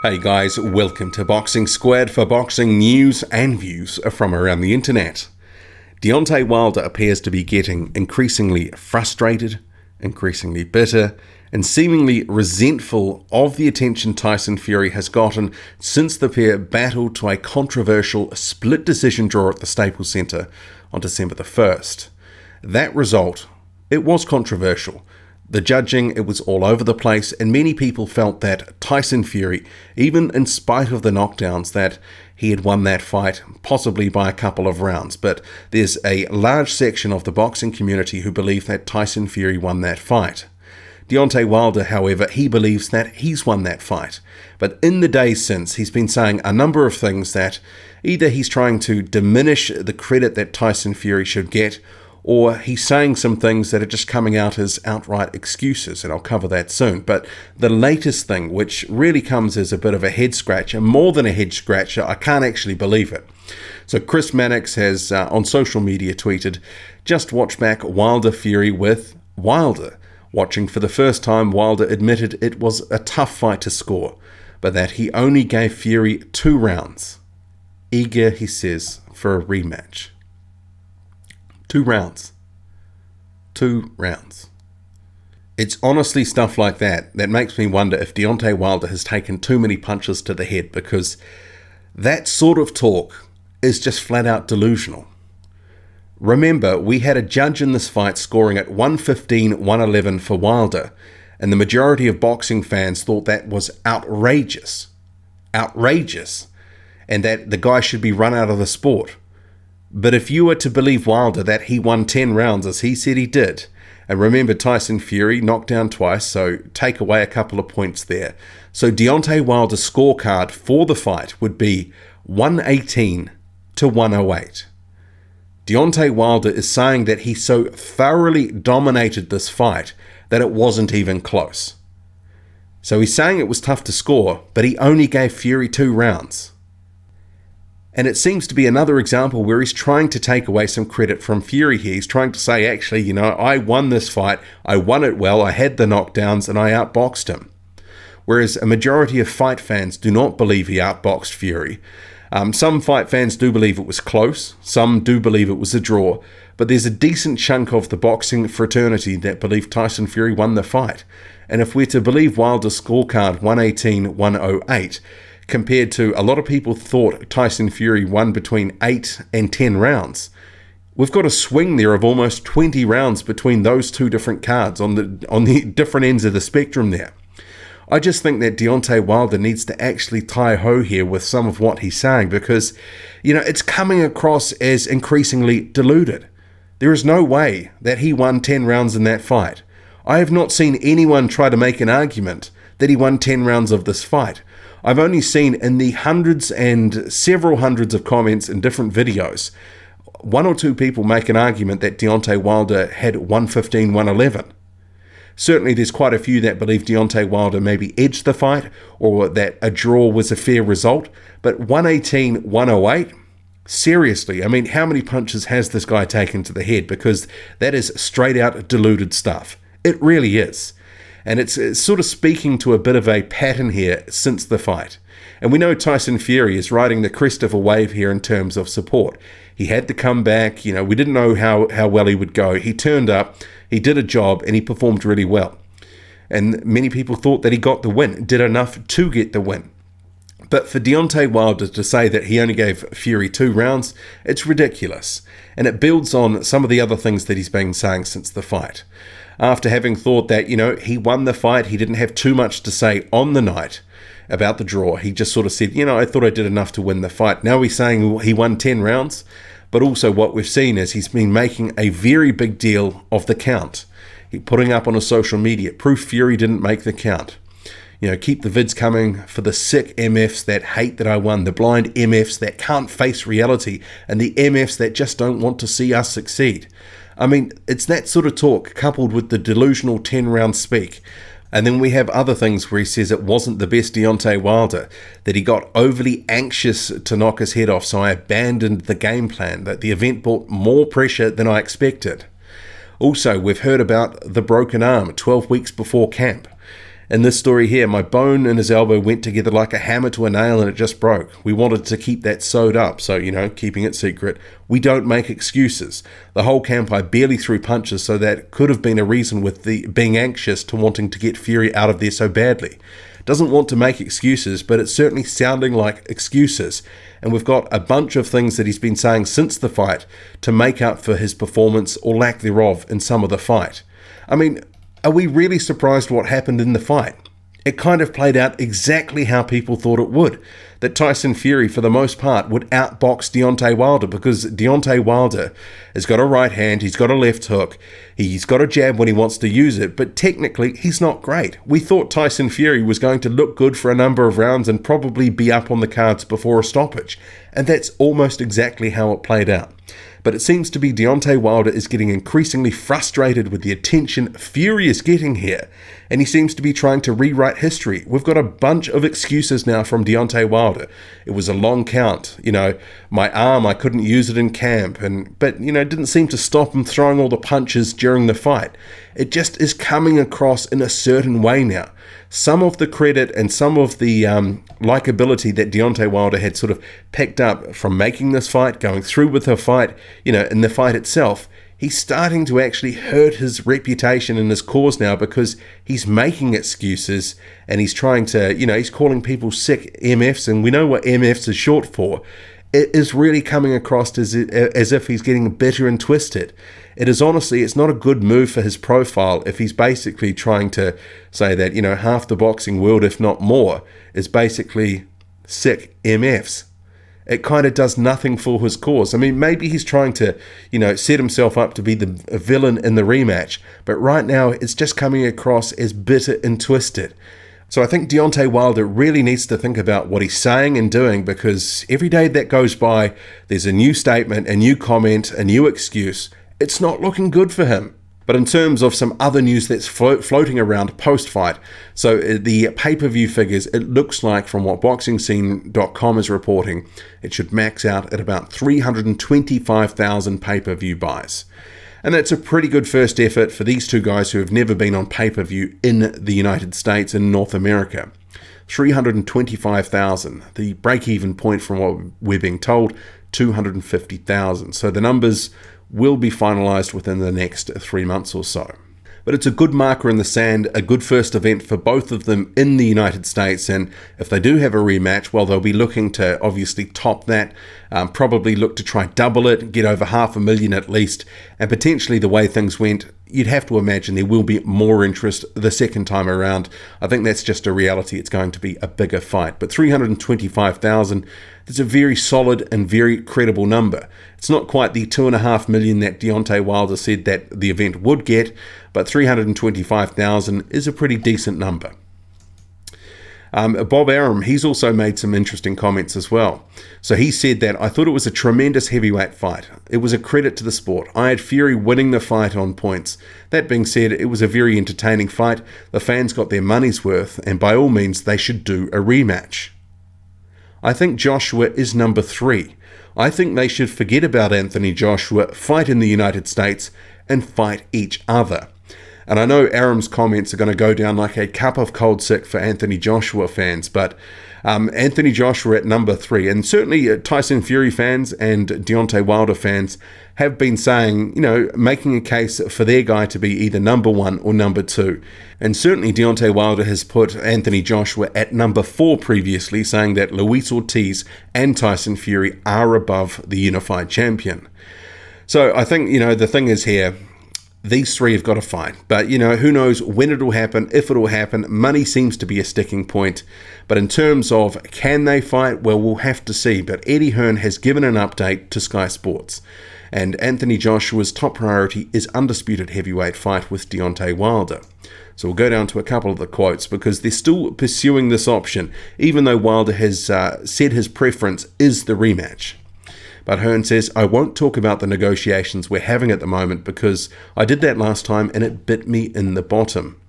Hey guys, welcome to Boxing Squad for boxing news and views from around the internet. Deontay Wilder appears to be getting increasingly frustrated, increasingly bitter, and seemingly resentful of the attention Tyson Fury has gotten since the pair battled to a controversial split decision draw at the Staples Center on December the 1st. That result, it was controversial. The judging, it was all over the place, and many people felt that Tyson Fury, even in spite of the knockdowns, that he had won that fight, possibly by a couple of rounds. But there's a large section of the boxing community who believe that Tyson Fury won that fight. Deontay Wilder, however, he believes that he's won that fight. But in the days since, he's been saying a number of things that either he's trying to diminish the credit that Tyson Fury should get, or he's saying some things that are just coming out as outright excuses, and I'll cover that soon. But the latest thing, which really comes as a bit of a head scratcher, more than a head scratcher, I can't actually believe it. So Chris Mannix has on social media tweeted, "Just watch back Wilder Fury with Wilder. Watching for the first time, Wilder admitted it was a tough fight to score, but that he only gave Fury 2 rounds. Eager," he says, "for a rematch." 2 rounds. 2 rounds. It's honestly stuff like that makes me wonder if Deontay Wilder has taken too many punches to the head, because that sort of talk is just flat out delusional. Remember, we had a judge in this fight scoring at 115-111 for Wilder, and the majority of boxing fans thought that was outrageous. Outrageous. And that the guy should be run out of the sport. But if you were to believe Wilder that he won 10 rounds as he said he did, and remember Tyson Fury knocked down twice, so take away a couple of points there. So Deontay Wilder's scorecard for the fight would be 118-108. Deontay Wilder is saying that he so thoroughly dominated this fight that it wasn't even close. So he's saying it was tough to score, but he only gave Fury 2 rounds. And it seems to be another example where he's trying to take away some credit from Fury here. He's trying to say, actually, I won this fight, I won it well, I had the knockdowns, and I outboxed him. Whereas a majority of fight fans do not believe he outboxed Fury. Some fight fans do believe it was close, some do believe it was a draw, but there's a decent chunk of the boxing fraternity that believe Tyson Fury won the fight. And if we're to believe Wilder's scorecard 118-108, compared to a lot of people thought Tyson Fury won between 8 and 10 rounds. We've got a swing there of almost 20 rounds between those two different cards on the different ends of the spectrum there. I just think that Deontay Wilder needs to actually tie-ho here with some of what he's saying, because, it's coming across as increasingly deluded. There is no way that he won 10 rounds in that fight. I have not seen anyone try to make an argument that he won 10 rounds of this fight. I've only seen in the hundreds and several hundreds of comments in different videos, 1 or 2 people make an argument that Deontay Wilder had 115-111. Certainly there's quite a few that believe Deontay Wilder maybe edged the fight, or that a draw was a fair result, but 118-108? Seriously, how many punches has this guy taken to the head? Because that is straight out deluded stuff. It really is. And it's sort of speaking to a bit of a pattern here since the fight. And we know Tyson Fury is riding the crest of a wave here in terms of support. He had to come back. We didn't know how well he would go. He turned up, he did a job, and he performed really well. And many people thought that he got the win, did enough to get the win. But for Deontay Wilder to say that he only gave Fury 2 rounds, it's ridiculous. And it builds on some of the other things that he's been saying since the fight. After having thought that, he won the fight, he didn't have too much to say on the night about the draw. He just sort of said, I thought I did enough to win the fight. Now he's saying he won 10 rounds, but also what we've seen is he's been making a very big deal of the count. He's putting up on his social media, proof Fury didn't make the count. Keep the vids coming for the sick MFs that hate that I won, the blind MFs that can't face reality, and the MFs that just don't want to see us succeed. It's that sort of talk coupled with the delusional 10-round speak. And then we have other things where he says it wasn't the best Deontay Wilder, that he got overly anxious to knock his head off, so I abandoned the game plan, that the event brought more pressure than I expected. Also, we've heard about the broken arm 12 weeks before camp. In this story here, my bone and his elbow went together like a hammer to a nail and it just broke. We wanted to keep that sewed up, so, keeping it secret. We don't make excuses. The whole camp, I barely threw punches, so that could have been a reason with the being anxious to wanting to get Fury out of there so badly. Doesn't want to make excuses, but it's certainly sounding like excuses. And we've got a bunch of things that he's been saying since the fight to make up for his performance or lack thereof in some of the fight. I mean, are we really surprised what happened in the fight? It kind of played out exactly how people thought it would. That Tyson Fury, for the most part, would outbox Deontay Wilder because Deontay Wilder has got a right hand, he's got a left hook, he's got a jab when he wants to use it, but technically he's not great. We thought Tyson Fury was going to look good for a number of rounds and probably be up on the cards before a stoppage, and that's almost exactly how it played out. But it seems to be Deontay Wilder is getting increasingly frustrated with the attention Fury is getting here, and he seems to be trying to rewrite history. We've got a bunch of excuses now from Deontay Wilder. It was a long count, my arm, I couldn't use it in camp, but it didn't seem to stop him throwing all the punches during the fight. It just is coming across in a certain way now. Some of the credit and some of the likability that Deontay Wilder had sort of picked up from making this fight, going through with the fight, in the fight itself, he's starting to actually hurt his reputation and his cause now because he's making excuses and he's trying to, he's calling people sick MFs, and we know what MFs is short for. It is really coming across as if he's getting bitter and twisted. It is honestly, it's not a good move for his profile if he's basically trying to say that, half the boxing world, if not more, is basically sick MFs. It kind of does nothing for his cause. I mean, maybe he's trying to, set himself up to be the villain in the rematch, but right now it's just coming across as bitter and twisted. So I think Deontay Wilder really needs to think about what he's saying and doing, because every day that goes by, there's a new statement, a new comment, a new excuse. It's not looking good for him. But in terms of some other news that's floating around post-fight, so the pay-per-view figures, it looks like from what BoxingScene.com is reporting, it should max out at about 325,000 pay-per-view buys. And that's a pretty good first effort for these two guys who have never been on pay-per-view in the United States and North America. 325,000. The break-even point from what we're being told, 250,000. So the numbers will be finalized within the next 3 months or so. But it's a good marker in the sand, a good first event for both of them in the United States, and if they do have a rematch, well, they'll be looking to obviously top that, probably look to try double it, get over 500,000 at least, and potentially the way things went, you'd have to imagine there will be more interest the second time around. I think that's just a reality. It's going to be a bigger fight. But 325,000, that's a very solid and very credible number. It's not quite the 2.5 million that Deontay Wilder said that the event would get, but 325,000 is a pretty decent number. Bob Arum, he's also made some interesting comments as well. So he said that, I thought it was a tremendous heavyweight fight. It was a credit to the sport. I had Fury winning the fight on points. That being said, it was a very entertaining fight. The fans got their money's worth, and by all means, they should do a rematch. I think Joshua is number 3. I think they should forget about Anthony Joshua, fight in the United States, and fight each other. And I know Arum's comments are going to go down like a cup of cold sick for Anthony Joshua fans, but Anthony Joshua at number 3, and certainly Tyson Fury fans and Deontay Wilder fans have been saying, making a case for their guy to be either number 1 or number 2. And certainly Deontay Wilder has put Anthony Joshua at number 4 previously, saying that Luis Ortiz and Tyson Fury are above the unified champion. So I think, the thing is here, these three have got to fight. But, who knows when it'll happen, if it'll happen. Money seems to be a sticking point. But in terms of can they fight, well, we'll have to see. But Eddie Hearn has given an update to Sky Sports. And Anthony Joshua's top priority is undisputed heavyweight fight with Deontay Wilder. So we'll go down to a couple of the quotes because they're still pursuing this option, even though Wilder has said his preference is the rematch. But Hearn says, I won't talk about the negotiations we're having at the moment because I did that last time and it bit me in the bottom.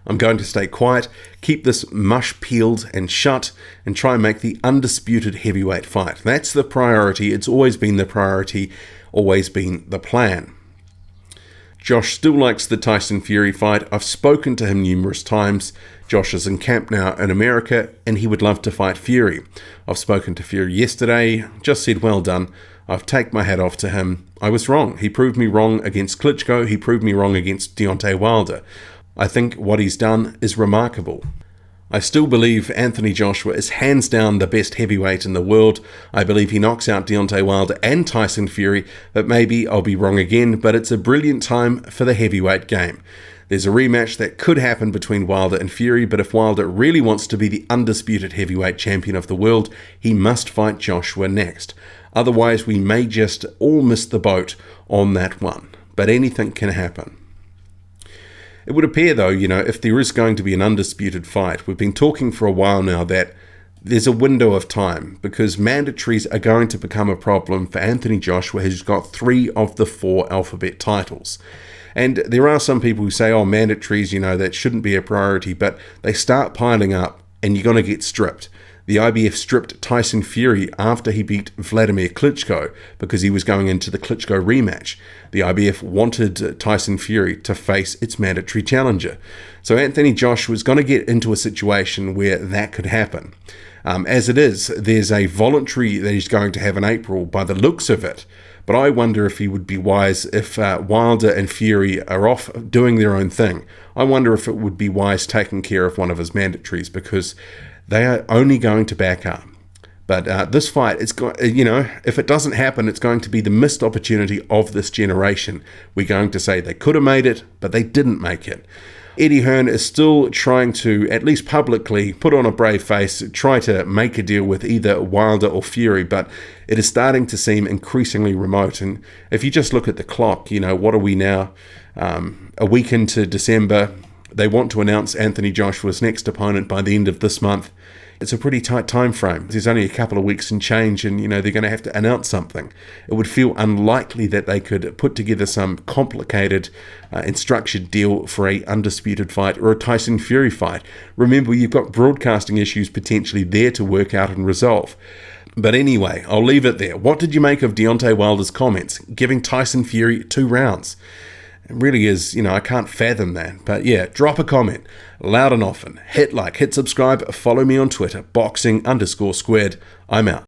I'm going to stay quiet, keep this mush peeled and shut, and try and make the undisputed heavyweight fight. That's the priority. It's always been the priority, always been the plan. Josh still likes the Tyson Fury fight. I've spoken to him numerous times. Josh is in camp now in America, and he would love to fight Fury. I've spoken to Fury yesterday, just said well done. I've taken my hat off to him. I was wrong. He proved me wrong against Klitschko. He proved me wrong against Deontay Wilder. I think what he's done is remarkable. I still believe Anthony Joshua is hands down the best heavyweight in the world. I believe he knocks out Deontay Wilder and Tyson Fury, but maybe I'll be wrong again, but it's a brilliant time for the heavyweight game. There's a rematch that could happen between Wilder and Fury, but if Wilder really wants to be the undisputed heavyweight champion of the world, he must fight Joshua next. Otherwise, we may just all miss the boat on that one. But anything can happen. It would appear, though, if there is going to be an undisputed fight, we've been talking for a while now that there's a window of time because mandatories are going to become a problem for Anthony Joshua, who's got 3 of the 4 alphabet titles. And there are some people who say, mandatories, that shouldn't be a priority, but they start piling up and you're going to get stripped. The IBF stripped Tyson Fury after he beat Vladimir Klitschko because he was going into the Klitschko rematch. The IBF wanted Tyson Fury to face its mandatory challenger. So Anthony Joshua was going to get into a situation where that could happen. As it is, there's a voluntary that he's going to have in April by the looks of it. But I wonder if he would be wise if Wilder and Fury are off doing their own thing. I wonder if it would be wise taking care of one of his mandatories because they are only going to back up. But this fight, if it doesn't happen, it's going to be the missed opportunity of this generation. We're going to say they could have made it, but they didn't make it. Eddie Hearn is still trying to, at least publicly, put on a brave face, try to make a deal with either Wilder or Fury, but it is starting to seem increasingly remote. And if you just look at the clock, what are we now? A week into December. They want to announce Anthony Joshua's next opponent by the end of this month. It's a pretty tight time frame. There's only a couple of weeks and change, and they're going to have to announce something. It would feel unlikely that they could put together some complicated and structured deal for a undisputed fight or a Tyson Fury fight. Remember, you've got broadcasting issues potentially there to work out and resolve. But anyway, I'll leave it there. What did you make of Deontay Wilder's comments, giving Tyson Fury 2 rounds? It really is, I can't fathom that. But yeah, drop a comment, loud and often. Hit like, hit subscribe, follow me on Twitter, boxing_squared. I'm out.